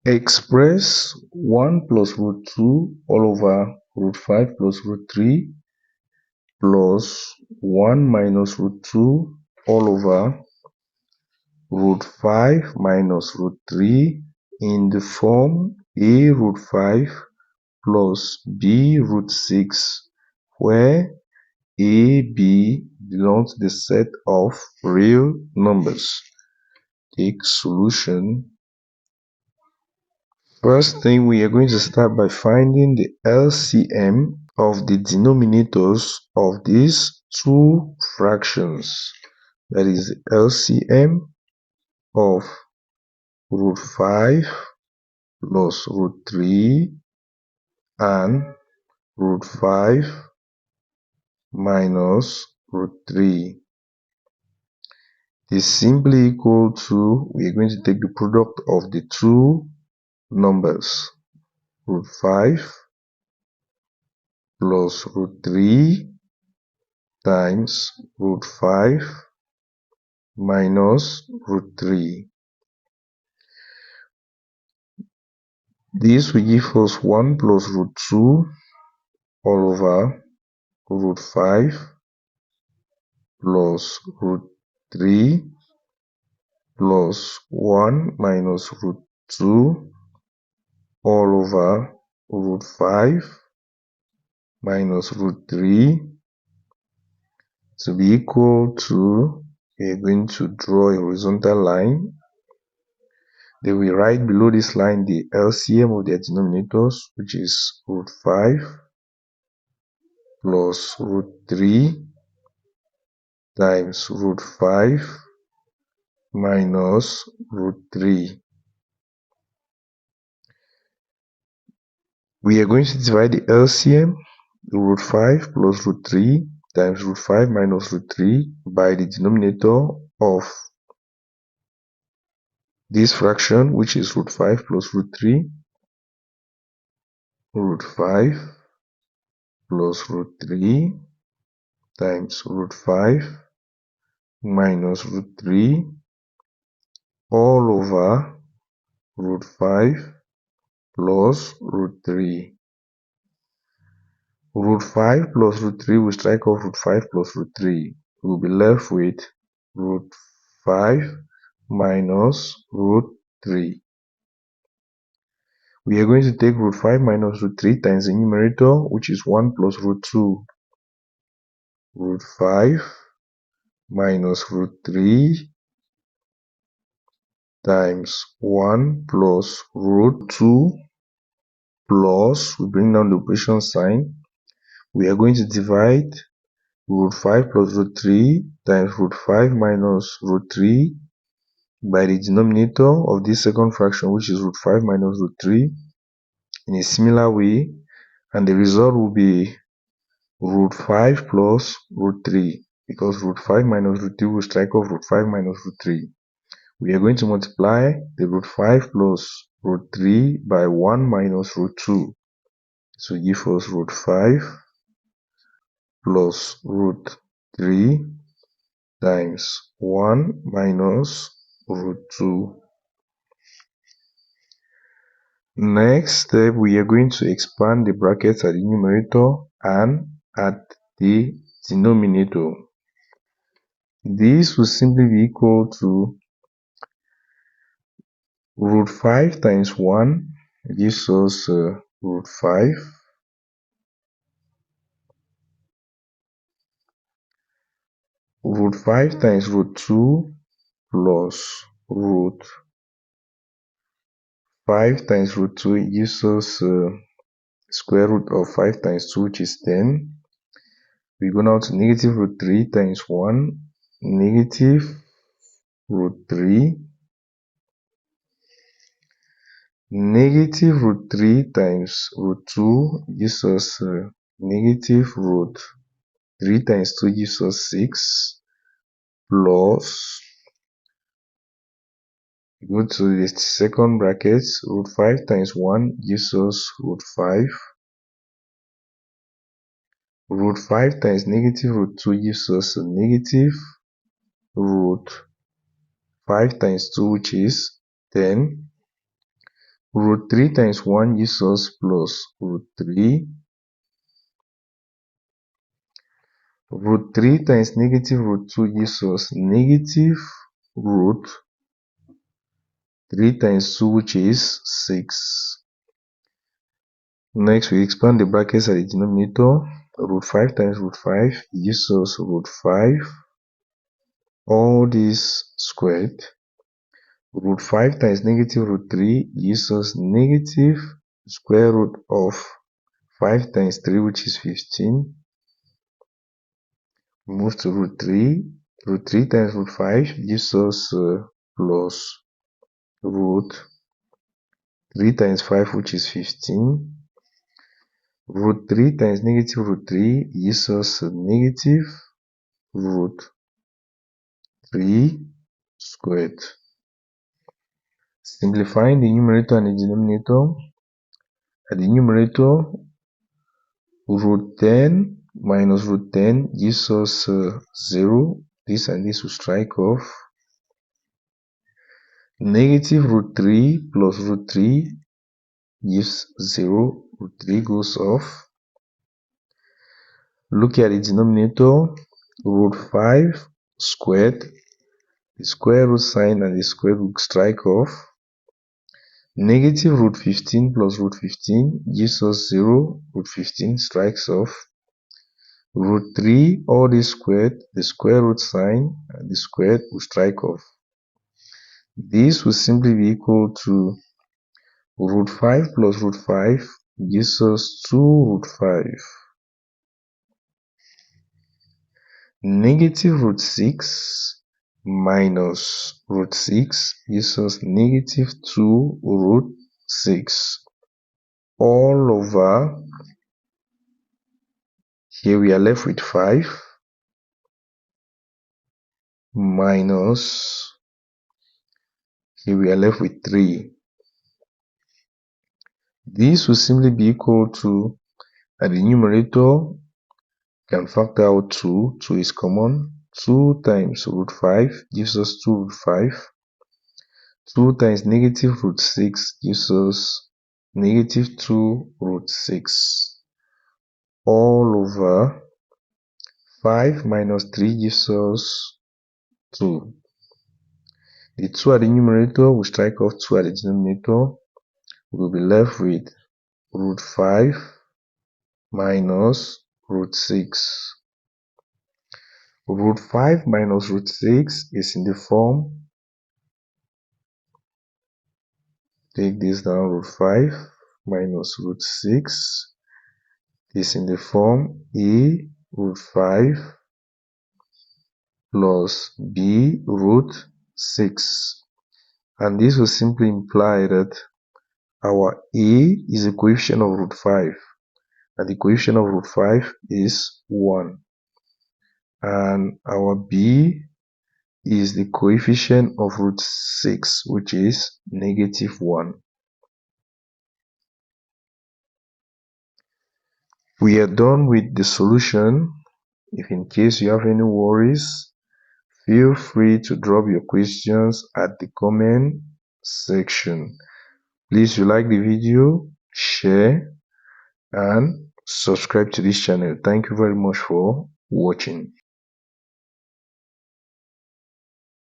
Express 1 plus root 2 all over root 5 plus root 3 plus 1 minus root 2 all over root 5 minus root 3 in the form a root 5 plus b root 6, where a, b belong to the set of real numbers. Take solution. First thing, we are going to start by finding the LCM of the denominators of these two fractions. That is the LCM of root 5 plus root 3 and root 5 minus root 3 is simply equal to, we are going to take the product of the two numbers, root 5 plus root 3 times root 5 minus root 3. This will give us 1 plus root 2 all over root 5 plus root 3 plus 1 minus root 2 all over root 5 minus root 3 to be equal to, we are going to draw a horizontal line. Then we write below this line the LCM of their denominators, which is root 5 plus root 3 times root 5 minus root 3. We are going to divide the LCM, root 5 plus root 3 times root 5 minus root 3, by the denominator of this fraction, which is root 5 plus root 3, root 5 plus root 3 times root 5 minus root 3 all over root 5 plus root 3. Root 5 plus root 3 will strike off root 5 plus root 3. We will be left with root 5 minus root 3. We are going to take root 5 minus root 3 times the numerator, which is 1 plus root 2. Root 5 minus root 3 times 1 plus root 2 plus, we bring down the operation sign. We are going to divide root 5 plus root 3 times root 5 minus root 3 by the denominator of this second fraction, which is root 5 minus root 3, in a similar way, and the result will be root 5 plus root 3, because root 5 minus root 3 will strike off root 5 minus root 3. We are going to multiply the root 5 plus root 3 by 1 minus root 2. So give us root 5 plus root 3 times 1 minus root 2. Next step, we are going to expand the brackets at the numerator and at the denominator. This will simply be equal to root 5 times 1 gives us root 5. Root 5 times root 2 plus root 5 times root 2 gives us square root of 5 times 2, which is 10. We go now to negative root 3 times 1, negative root 3. Negative root 3 times root 2 gives us negative root 3 times 2 gives us 6, plus, we go to the second bracket, root 5 times 1 gives us root 5. Root 5 times negative root 2 gives us a negative root 5 times 2, which is 10. Root 3 times 1 gives us plus root 3. Root 3 times negative root 2 gives us negative root 3 times 2, which is 6. Next, we expand the brackets at the denominator. Root 5 times root 5 gives us root 5. All this squared. Root 5 times negative root 3 gives us negative square root of 5 times 3, which is 15. Move to root 3. Root 3 times root 5 gives us plus root 3 times 5, which is 15. Root 3 times negative root 3 gives us negative root 3 squared. Simplifying the numerator and the denominator. At the numerator, root 10 minus root 10 gives us 0. This and this will strike off. Negative root 3 plus root 3 gives 0. Root 3 goes off. Look at the denominator. Root 5 squared. The square root sign and the square root strike off. Negative root 15 plus root 15 gives us 0. Root 15 strikes off. Root 3, all this squared, the square root sign and the squared will strike off. This will simply be equal to root 5 plus root 5 gives us 2 root 5. Negative root 6 minus root 6 gives us negative 2 root 6. All over, here we are left with 5 minus, here we are left with 3. This will simply be equal to, at the numerator, can factor out 2. 2 is common. 2 times root 5 gives us 2 root 5. 2 times negative root 6 gives us negative 2 root 6. All over 5 minus 3 gives us 2. The 2 at the numerator will strike off 2 at the denominator. We will be left with root 5 minus root 6. Root 5 minus root 6 is in the form, take this down, root 5 minus root 6 is in the form a root 5 plus b root 6. And this will simply imply that our a is a coefficient of root 5 and the coefficient of root 5 is 1. And our b is the coefficient of root 6, which is negative 1. We are done with the solution. If in case you have any worries, feel free to drop your questions at the comment section. Please, if you like the video, share and subscribe to this channel. Thank you very much for watching.